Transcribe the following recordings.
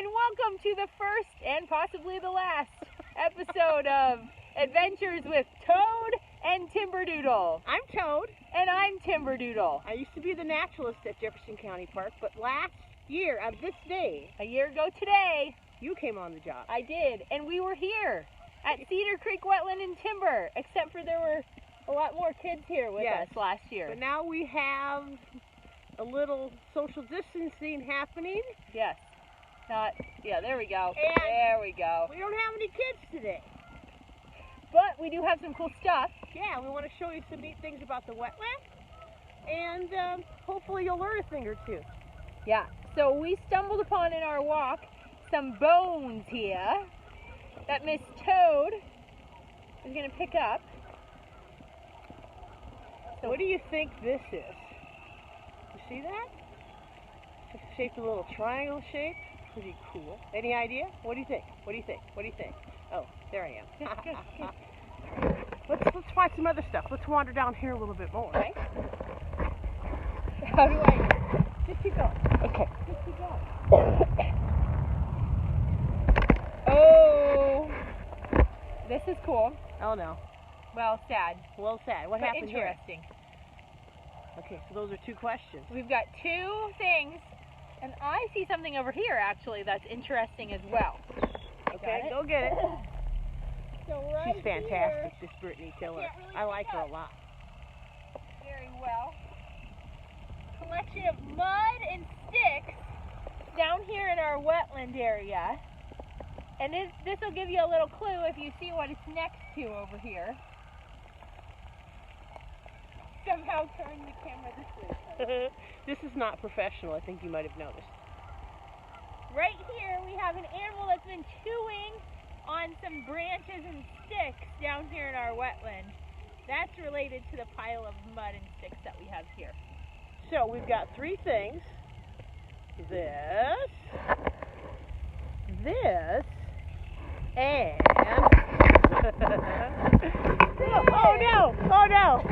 and welcome to the first and possibly the last episode of Adventures with Toad and Timberdoodle. I'm Toad. And I'm Timberdoodle. I used to be the naturalist at Jefferson County Park, but last year, on this day, a year ago today, you came on the job. I did, and we were here at Cedar Creek Wetland and Timber, except for there were a lot more kids here with us last year. But now we have a little social distancing happening. Yes. Yeah, there we go. And there we go. We don't have any kids today. But we do have some cool stuff. Yeah, we want to show you some neat things about the wetland. And hopefully you'll learn a thing or two. Yeah, so we stumbled upon in our walk some bones here that Miss Toad is going to pick up. So what do you think this is? You see that? It's shaped a little triangle shape. Pretty cool. Any idea? What do you think? What do you think? What do you think? Oh, there I am. Let's find some other stuff. Let's wander down here a little bit more. Okay. How do I? Just keep going. Okay. Just keep going. Oh, this is cool. Oh no. Well, sad. Well, sad. What but happened interesting. Here? Okay, so those are two questions. We've got two things, and I see something over here actually that's interesting as well. Okay, go get it. So right She's fantastic, here, this Brittany Tiller. really I like her a lot. very well. Collection of mud and sticks down here in our wetland area. And this will give you a little clue if you see what it's next to over here. Somehow turn the camera this way. This is not professional, I think you might have noticed. Right here we have an animal that's been chewing on some branches and sticks down here in our wetland. That's related to the pile of mud and sticks that we have here. So we've got three things. This, and... oh no! Oh no!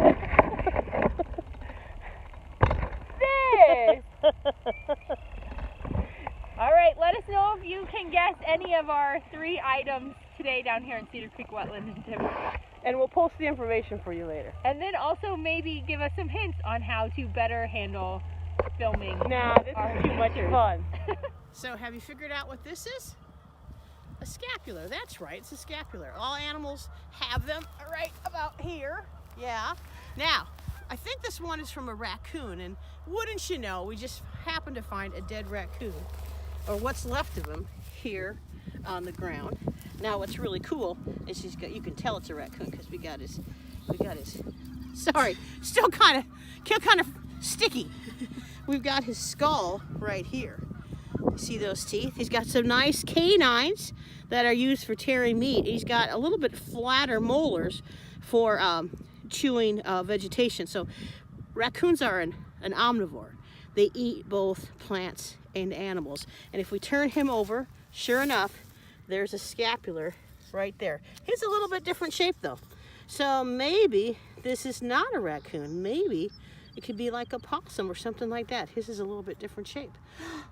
This! All right, let us know if you can guess any of our three items today down here in Cedar Creek Wetland and Timber. And we'll post the information for you later. And then also maybe give us some hints on how to better handle filming. Nah, this is too much fun. So have you figured out what this is? A scapular, that's right, it's a scapular. All animals have them right about here. Yeah. Now, I think this one is from a raccoon, and wouldn't you know, we just happened to find a dead raccoon, or what's left of him, here on the ground. Now what's really cool is you can tell it's a raccoon because we got his, sorry, still kind of sticky. We've got his skull right here. See those teeth? He's got some nice canines that are used for tearing meat. He's got a little bit flatter molars for chewing vegetation. So raccoons are an omnivore. They eat both plants and animals. And if we turn him over, sure enough, there's a scapular right there. He's a little bit different shape though. So maybe this is not a raccoon. Maybe it could be like a possum or something like that. His is a little bit different shape.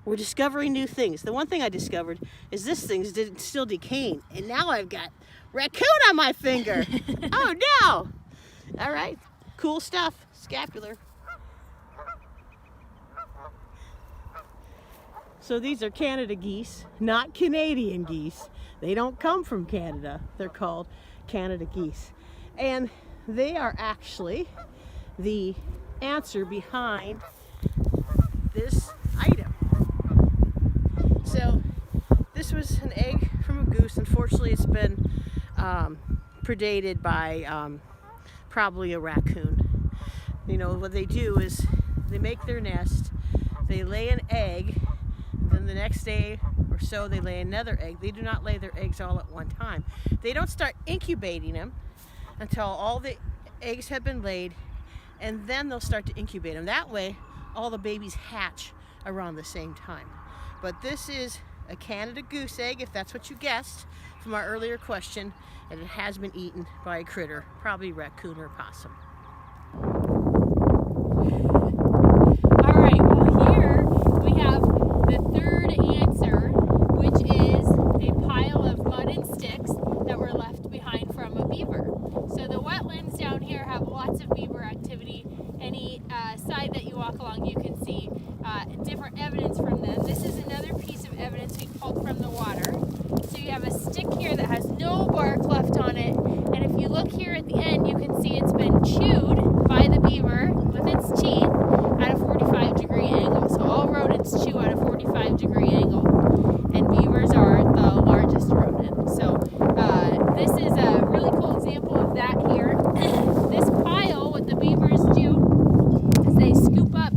We're discovering new things. The one thing I discovered is this thing's still decaying. And now I've got raccoon on my finger. Oh no! All right, cool stuff, scapular. So these are Canada geese, not Canadian geese. They don't come from Canada. They're called Canada geese. And they are actually the answer behind this item. So this was an egg from a goose. Unfortunately, it's been predated by probably a raccoon. You know, what they do is they make their nest, they lay an egg, then the next day or so they lay another egg. They do not lay their eggs all at one time. They don't start incubating them until all the eggs have been laid, and then they'll start to incubate them. That way, all the babies hatch around the same time. But this is a Canada goose egg, if that's what you guessed from our earlier question, and it has been eaten by a critter, probably raccoon or possum. All right, well here we have the third answer, which more evidence from them. This is another piece of evidence we pulled from the water. So you have a stick here that has no bark left on it, and if you look here at the end, you can see it's been chewed by the beaver with its teeth at a 45-degree angle. So all rodents chew at a 45-degree angle, and beavers are the largest rodent. So this is a really cool example of that here. This pile, what the beavers do is they scoop up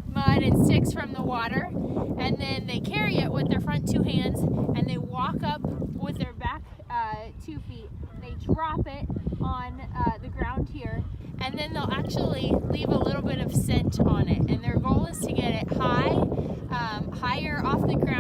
mud and sticks from the water, and then they carry it with their front two hands, and they walk up with their back 2 feet. They drop it on the ground here, and then they'll actually leave a little bit of scent on it, and their goal is to get it higher off the ground